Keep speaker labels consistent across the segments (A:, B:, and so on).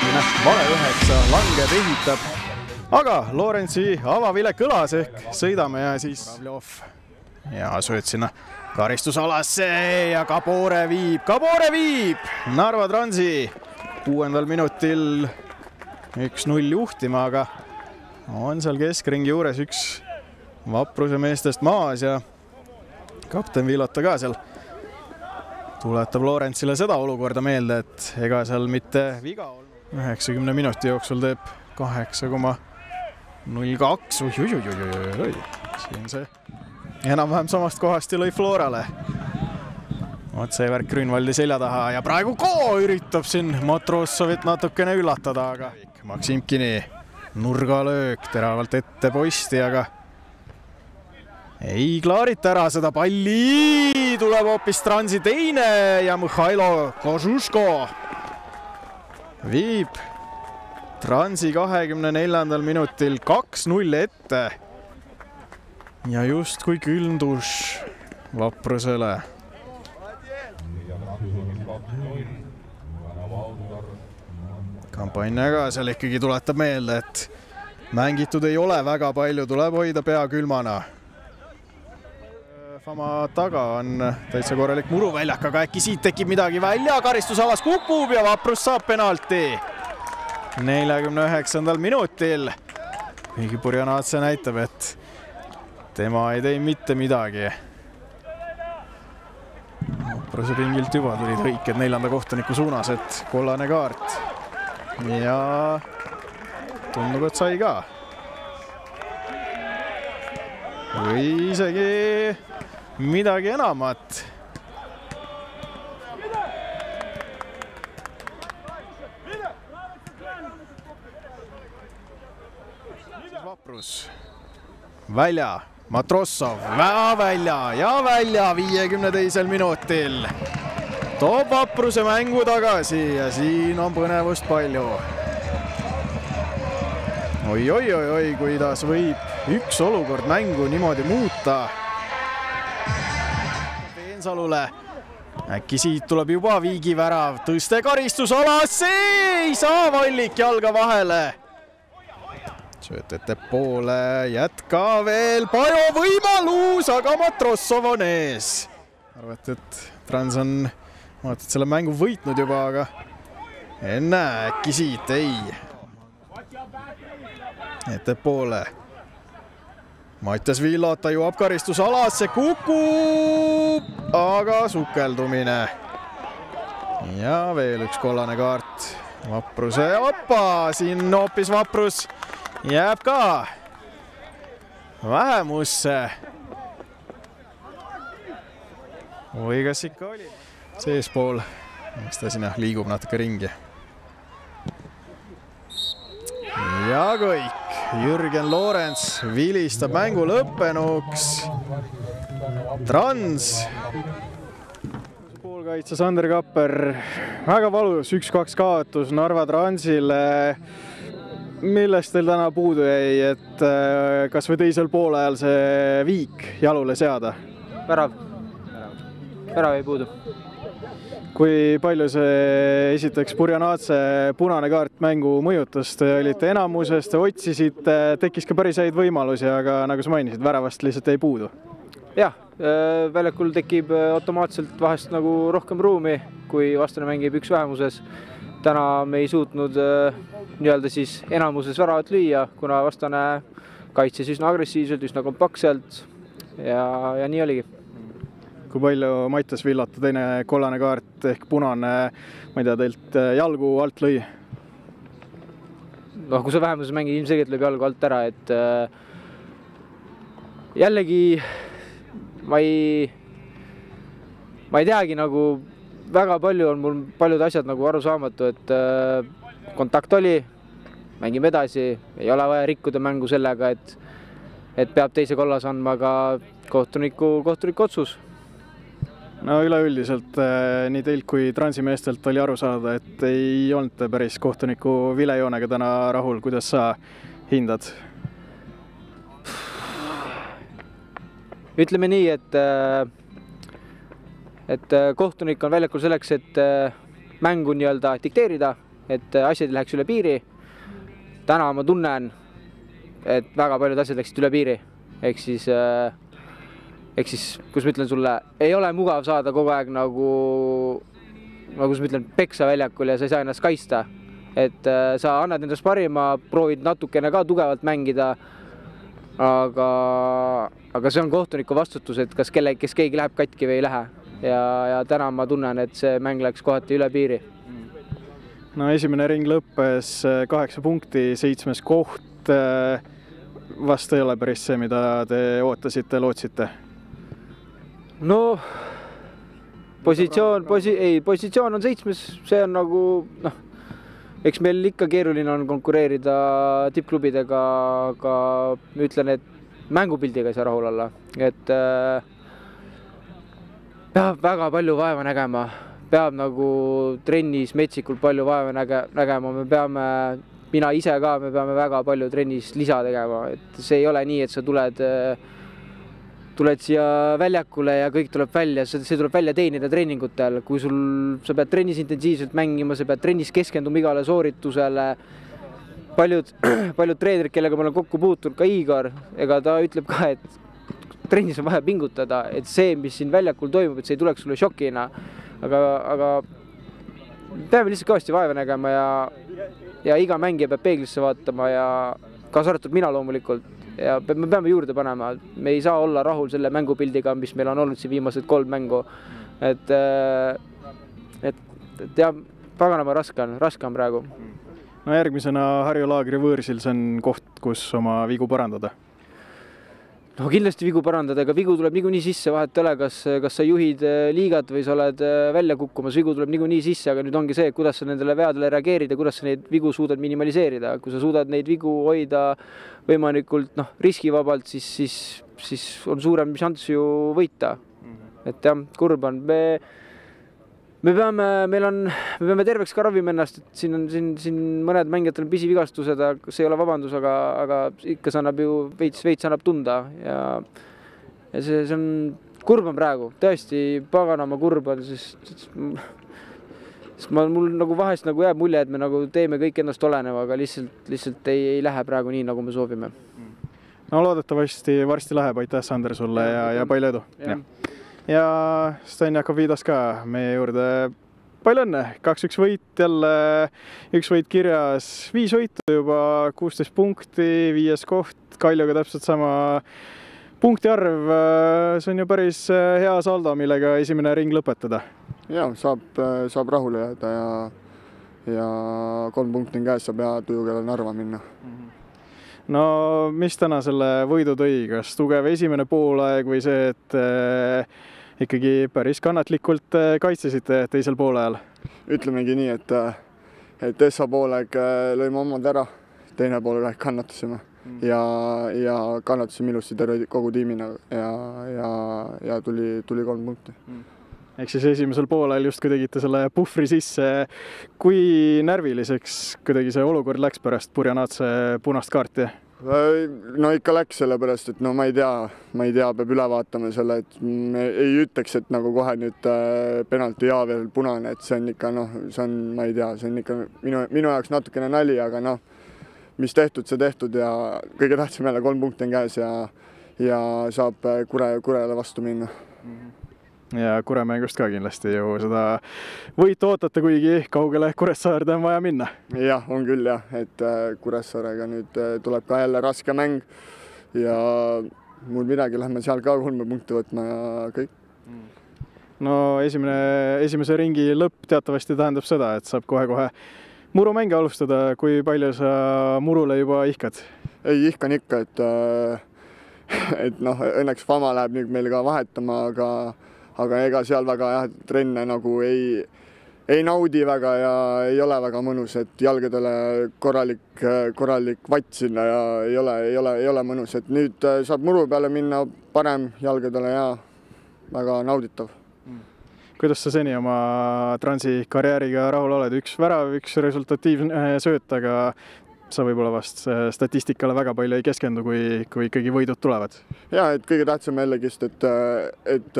A: Keskmine vale 9 langeb, ehitab. Aga Lorentsi avavile kõlas ehk sõidame ja siis ja sööd sinna karistusalasse ja Kabore viib Narva Transi 6. minutil 1-0 juhtima, aga on seal keskringi juures üks Vapruse meestest maas ja kapten Villota ka seal tuletab Lorentsile seda olukorda meelde, et ega seal mitte viga olnud. 90 minuti jooksul teeb 8,02. Siin see enam-vähem samast kohast lõi Florale. Otsevärk Grünwaldi selja taha ja praegu üritab siin Matrossovit natukene üllatada, aga Maksimkini nurgalöök teravalt ette posti, aga ei klaarita ära seda palli, tuleb hoopis Transi teine ja Mihhailo Kožuško viib Transi 24. minutil 2-0 ette ja justkui külm dušš Vaprusele. Kampanja ka seal ikkagi tuletab meelde, et mängitud ei ole väga palju, tuleb hoida pea külmana. Fama taga on täitsa korralik muruväljak, aga äkki siit tekib midagi välja, karistusalas kukub ja Vaprus saab penalti 49. minutil. Kuigi Burjanatse näitab, et tema ei tee mitte midagi. Vapruse pingilt juba tulid õiked 4. kohtuniku suunas, et kollane kaart. Ja tundub, et sai ka. Või isegi midagi enamat. Vaprus. Välja. Matrossov. Välja 52. minutil. Toob Vapruse mängu tagasi ja siin on põnevust palju. Oi, kuidas võib üks olukord mängu niimoodi muuta. Peensalule. Äkki siit tuleb juba Viigi värav. Tõste karistusalasse. Ei saa Vallik jalga vahele. Sööt ette poole. Jätka veel. Pajo võimalus, aga Matrossov on ees. Arvat, et Trans on selle mängu võitnud juba, aga enne äkki siit ei. Ette poole. Mattias Villota jõuab karistusalasse, kukub, aga sukeldumine. Ja veel üks kollane kaart. Vapruse siin hoopis Vaprus jääb ka vähemusse. Või kas ikka oli? Seespool, eks ta sinna liigub natuke ringi. Ja kõik. Jürgen Lorents vilistab mängu lõppenuks. Trans. Poolkaitse Sander Kapper. Väga valus 1-2 kaotus Narva Transile. Millest teil täna puudu jäi, et kas või teisel poolajal see viik jalule seada?
B: Värav ei puudu.
A: Kui palju see esiteks Burjanatse punane kaart mängu mõjutas? Te olite enamuses, te otsisite, tekkis ka päris häid võimalusi, aga nagu sa mainisid, väravast lihtsalt ei puudu.
B: Jah, väljakul tekib automaatselt vahest nagu rohkem ruumi, kui vastane mängib üks vähemuses. Täna me ei suutnud siis enamuses väravat lüüa, kuna vastane kaitses üsna agressiivselt, üsna kompaktselt ja nii oligi.
A: Kui palju Mattias Villota teine kollane kaart ehk punane, ma ei tea, teilt jalgu alt lõi?
B: Kui see vähemuses mängib, ilmselgelt lööb jalgu alt ära, et jällegi ma ei teagi, nagu väga palju on mul paljud asjad nagu aru saamatu, et kontakt oli, mängime edasi, ei ole vaja rikkuda mängu sellega, et peab teise kollas andma ka kohtuniku otsus.
A: No üleüldiselt nii teilt kui Transi meestelt oli aru saada, et ei olnud päris kohtuniku vilejoonega täna rahul. Kuidas sa hindad?
B: Ütleme nii, et kohtunik on väljakul selleks, et mängu dikteerida et asjad ei läheks üle piiri. Täna ma tunnen, et väga paljud asjad läksid üle piiri. Ehk siis, kus ma ütlen sulle, ei ole mugav saada kogu aeg nagu kus ma ütlen, peksa väljakul ja sa ei saa ennast kaitsta. Et sa annad endast parima, proovid natukene ka tugevalt mängida, aga see on kohtuniku vastutus, et kas keegi läheb katki või ei lähe. Ja täna ma tunnen, et see mäng läks kohati üle piiri.
A: No esimene ring lõppes 8 punkti, 7. koht. Vast ei ole päris see, mida te ootasite, lootsite?
B: No, positsioon on 7, see on nagu, eks meil ikka keeruline on konkureerida tippklubidega, aga ma ütlen, et mängupildiga ei saa rahul olla. Et peab väga palju vaeva nägema, peab nagu trennis metsikult palju vaeva nägema, mina ise ka, me peame väga palju trennis lisa tegema, et see ei ole nii, et sa tuled siia väljakule ja kõik tuleb välja, see tuleb välja teenida treeningutel, kui sa pead trennis intensiivselt mängima, sa pead trennis keskenduma igale sooritusele. Paljud treenerid, kellega ma olen kokku puutunud, ka Igor, ega ta ütleb ka, et trennis on vaja pingutada, et see, mis siin väljakul toimub, et see ei tuleks sulle šokina, aga peame lihtsalt kõvasti vaeva nägema ja iga mängija peab peeglisse vaatama ja kaasa arvatud mina loomulikult ja me peame juurde panema, me ei saa olla rahul selle mängupildiga, mis meil on olnud siin viimased 3 mängu, et ja paganama raske on praegu.
A: No järgmisena Harju Laagri võõrsil, see on koht, kus oma vigu parandada.
B: No kindlasti vigu parandada, aga vigu tuleb niikuinii sisse, vahet ole, kas sa juhid liigat või sa oled välja kukkumas, vigu tuleb niikuinii sisse, aga nüüd ongi see, kuidas sa nendele veadele reageerida, kuidas sa neid vigu suudad minimaliseerida. Kui sa suudad neid vigu hoida võimalikult riskivabalt, siis on suurem šanss ju võita. Et jah, kurb on. Me peame terveks ka ravima ennast, et siin mõned mängijatel on pisivigastused, see ei ole vabandus, aga ikka see annab ju veits annab tunda ja see on kurb on praegu, tõesti paganama kurb on, sest mul nagu vahest jääb mulje, et me teeme kõik endast oleneva, aga lihtsalt ei lähe praegu nii, nagu me soovime.
A: No loodetavasti varsti läheb, aitäh Sander sulle ja palju edu. Ja Sten Jakovidas ka meie juurde. Palju õnne, 2-1 võit, jälle 1 võit kirjas, 5 võitu juba, 16 punkti, 5. koht, Kaljuga täpselt sama punkti arv. See on ju päris hea saldo, millega esimene ring lõpetada.
C: Ja, saab rahule jääda ja 3 punkti on käes, saab hea tujukella Narva minna.
A: No mis täna selle võidu tõi, kas tugev esimene poolaeg või see, et ikkagi päris kannatlikult kaitsesite teisel poolajal?
C: Ütlemegi nii, et essa poolaeg lõime omad ära, teine poolaeg kannatusime ja kannatusime ilusti kogu tiimina ja tuli 3 punkti.
A: Ehk siis esimesel poolajal just kui tegite selle puhvri sisse, kui närviliseks kuidagi see olukord läks pärast Purjanaatse punast kaarti?
C: No ikka läks sellepärast, et ma ei tea, peab üle vaatama selle, et me ei ütleks, et nagu kohe nüüd penalti ja veel punane, et see on ikka, ma ei tea, see on ikka minu jaoks natukene nali, aga mis tehtud, see tehtud ja kõige tähtsam jälle 3 punkti on käes ja saab Kurele vastu minna.
A: Ja Kure mängust ka kindlasti ju seda võitu ootate, kuigi kaugele Kuressaarde on vaja minna.
C: Jah, on küll jah, et Kuressaarega nüüd tuleb ka jälle raske mäng ja mul midagi, lähme seal ka 3 punkti võtma ja kõik.
A: No esimese ringi lõpp teatavasti tähendab seda, et saab kohe murumänge alustada. Kui palju sa murule juba ihkad?
C: Ei, ihkan ikka, et õnneks Fama läheb nüüd meil ka vahetama, aga ega seal väga trenne nagu ei naudi väga ja ei ole väga mõnus, et jalgadele korralik vatt sinna ja ei ole mõnus, et nüüd saab muru peale minna parem jalgadele ja väga nauditav.
A: Kuidas sa seni oma Transi karjääriga rahul oled? 1 värav, 1 resultatiivne sööt, aga sa võib-olla vast statistikale väga palju ei keskendu, kui ikkagi võidud tulevad.
C: Ja, et kõige tähtsam jällegist, et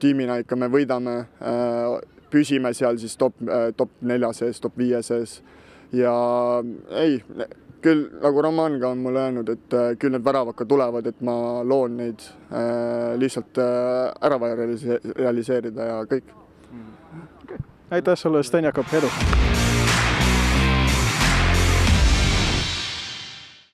C: tiimina ikka me võidame püsime seal siis top 4 sees, top 5 sees ja ei, küll nagu Roman ka on mulle öelnud, et küll need väravad ka tulevad, et ma loon neid lihtsalt ära vaja realiseerida ja kõik.
A: Aitäh sulle, Sten Jakob, edu!